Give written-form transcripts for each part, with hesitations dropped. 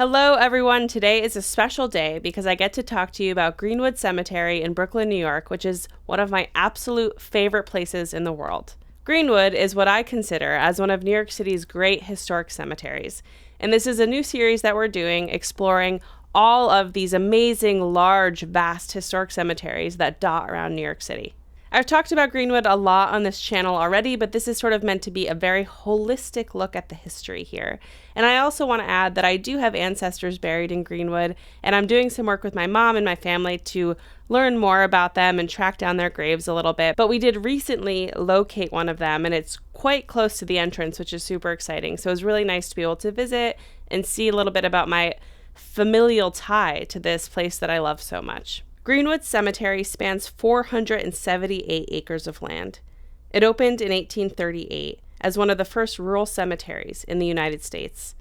Hello, everyone. Today is a special day because I get to talk to you about Greenwood Cemetery in Brooklyn, New York, which is one of my absolute favorite places in the world. Greenwood is what I consider as one of New York City's great historic cemeteries. And this is a new series that we're doing exploring all of these amazing, large, vast historic cemeteries that dot around New York City. I've talked about Greenwood a lot on this channel already, but this is sort of meant to be a very holistic look at the history here. And I also want to add that I do have ancestors buried in Greenwood, and I'm doing some work with my mom and my family to learn more about them and track down their graves a little bit. But we did recently locate one of them, and it's quite close to the entrance, which is super exciting. So it was really nice to be able to visit and see a little bit about my familial tie to this place that I love so much. Greenwood Cemetery spans 478 acres of land. It opened in 1838 as one of the first rural cemeteries in the United States.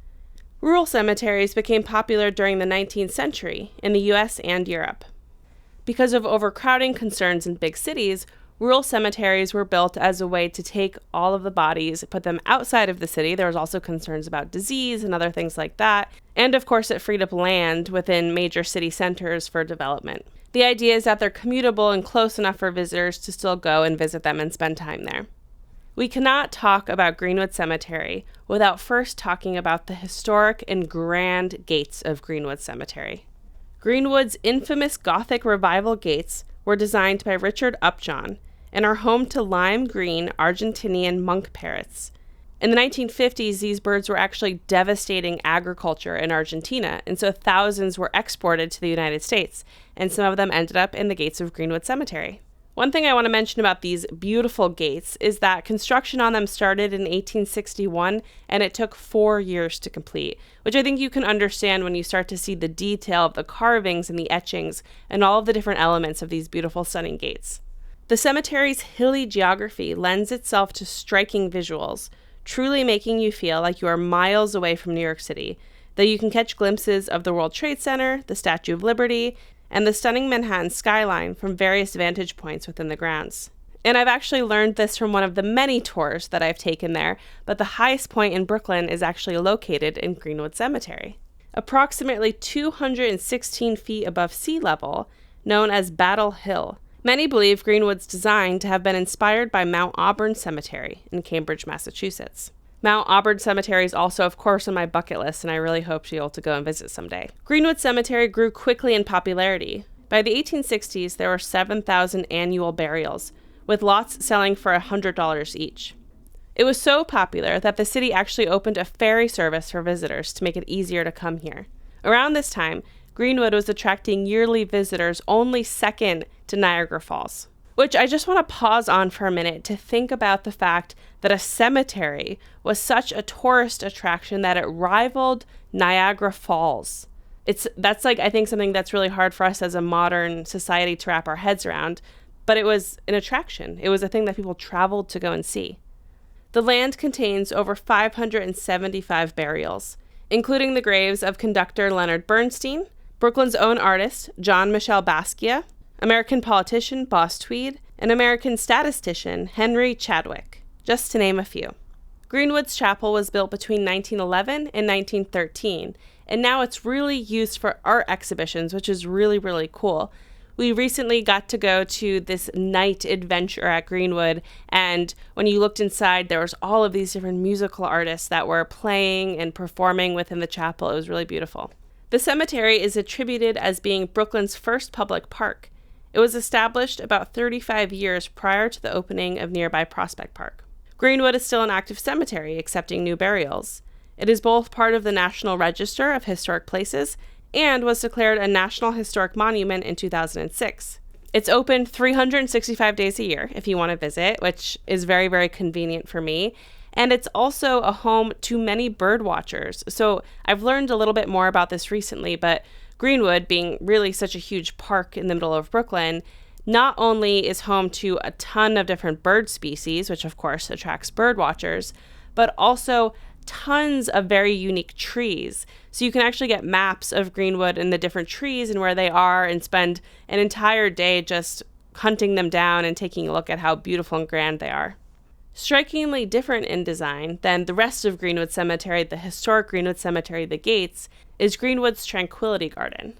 Rural cemeteries became popular during the 19th century in the US and Europe. Because of overcrowding concerns in big cities, rural cemeteries were built as a way to take all of the bodies, put them outside of the city. There was also concerns about disease and other things like that. And of course, it freed up land within major city centers for development. The idea is that they're commutable and close enough for visitors to still go and visit them and spend time there. We cannot talk about Greenwood Cemetery without first talking about the historic and grand gates of Greenwood Cemetery. Greenwood's infamous Gothic Revival gates were designed by Richard Upjohn and are home to lime green Argentinian monk parrots. In the 1950s, these birds were actually devastating agriculture in Argentina, and so thousands were exported to the United States, and some of them ended up in the gates of Greenwood Cemetery. One thing I want to mention about these beautiful gates is that construction on them started in 1861, and it took 4 years to complete, which I think you can understand when you start to see the detail of the carvings and the etchings and all of the different elements of these beautiful, stunning gates. The cemetery's hilly geography lends itself to striking visuals, truly making you feel like you are miles away from New York City, though you can catch glimpses of the World Trade Center, the Statue of Liberty, and the stunning Manhattan skyline from various vantage points within the grounds. And I've actually learned this from one of the many tours that I've taken there, but the highest point in Brooklyn is actually located in Greenwood Cemetery. Approximately 216 feet above sea level, known as Battle Hill, many believe Greenwood's design to have been inspired by Mount Auburn Cemetery in Cambridge, Massachusetts. Mount Auburn Cemetery is also, of course, on my bucket list, and I really hope to be able to go and visit someday. Greenwood Cemetery grew quickly in popularity. By the 1860s, there were 7,000 annual burials, with lots selling for $100 each. It was so popular that the city actually opened a ferry service for visitors to make it easier to come here. Around this time, Greenwood was attracting yearly visitors only second to Niagara Falls, which I just want to pause on for a minute to think about the fact that a cemetery was such a tourist attraction that it rivaled Niagara Falls. That's I think something that's really hard for us as a modern society to wrap our heads around, but it was an attraction. It was a thing that people traveled to go and see. The land contains over 575 burials, including the graves of conductor Leonard Bernstein, Brooklyn's own artist, John Michel Basquiat, American politician Boss Tweed, and American statistician Henry Chadwick, just to name a few. Greenwood's chapel was built between 1911 and 1913, and now it's really used for art exhibitions, which is really, really cool. We recently got to go to this night adventure at Greenwood, and when you looked inside, there was all of these different musical artists that were playing and performing within the chapel. It was really beautiful. The cemetery is attributed as being Brooklyn's first public park. It was established about 35 years prior to the opening of nearby Prospect Park. Greenwood is still an active cemetery, accepting new burials. It is both part of the National Register of Historic Places and was declared a National Historic Monument in 2006. It's open 365 days a year if you want to visit, which is very, very convenient for me. And it's also a home to many bird watchers. So I've learned a little bit more about this recently, but Greenwood, being really such a huge park in the middle of Brooklyn, not only is home to a ton of different bird species, which of course attracts bird watchers, but also tons of very unique trees. So you can actually get maps of Greenwood and the different trees and where they are and spend an entire day just hunting them down and taking a look at how beautiful and grand they are. Strikingly different in design than the rest of Greenwood Cemetery, the historic Greenwood Cemetery, the gates, is Greenwood's Tranquility Garden.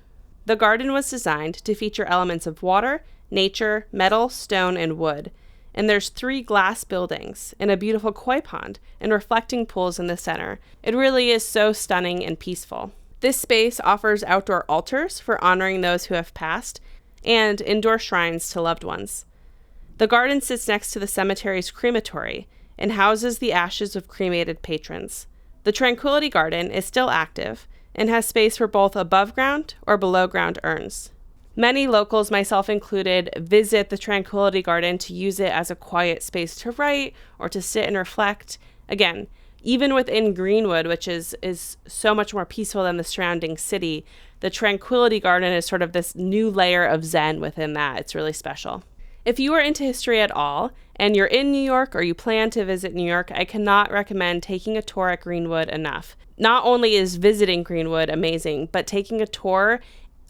The garden was designed to feature elements of water, nature, metal, stone, and wood. And there's 3 glass buildings and a beautiful koi pond and reflecting pools in the center. It really is so stunning and peaceful. This space offers outdoor altars for honoring those who have passed and indoor shrines to loved ones. The garden sits next to the cemetery's crematory and houses the ashes of cremated patrons. The Tranquility Garden is still active and has space for both above ground or below ground urns. Many locals, myself included, visit the Tranquility Garden to use it as a quiet space to write or to sit and reflect. Again, even within Greenwood, which is so much more peaceful than the surrounding city, the Tranquility Garden is sort of this new layer of zen within that. It's really special. If you are into history at all, and you're in New York or you plan to visit New York, I cannot recommend taking a tour at Greenwood enough. Not only is visiting Greenwood amazing, but taking a tour,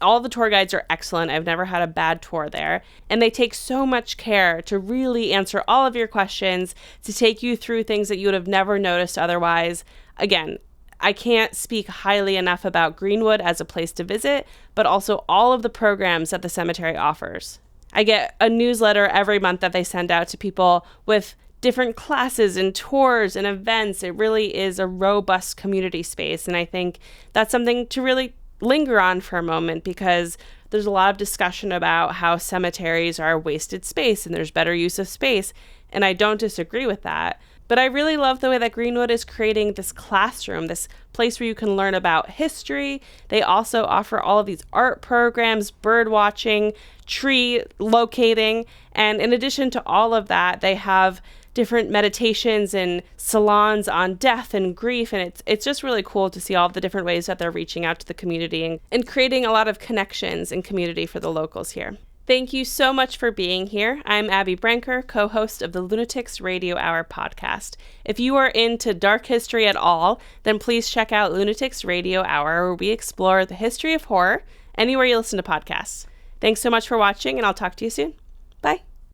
all the tour guides are excellent. I've never had a bad tour there. And they take so much care to really answer all of your questions, to take you through things that you would have never noticed otherwise. Again, I can't speak highly enough about Greenwood as a place to visit, but also all of the programs that the cemetery offers. I get a newsletter every month that they send out to people with different classes and tours and events. It really is a robust community space. And I think that's something to really linger on for a moment, because there's a lot of discussion about how cemeteries are wasted space and there's better use of space. And I don't disagree with that. But I really love the way that Greenwood is creating this classroom, this place where you can learn about history. They also offer all of these art programs, bird watching, tree locating. And in addition to all of that, they have different meditations and salons on death and grief. And it's just really cool to see all the different ways that they're reaching out to the community and creating a lot of connections and community for the locals here. Thank you so much for being here. I'm Abby Brenker, co-host of the Lunatics Radio Hour podcast. If you are into dark history at all, then please check out Lunatics Radio Hour, where we explore the history of horror anywhere you listen to podcasts. Thanks so much for watching, and I'll talk to you soon. Bye.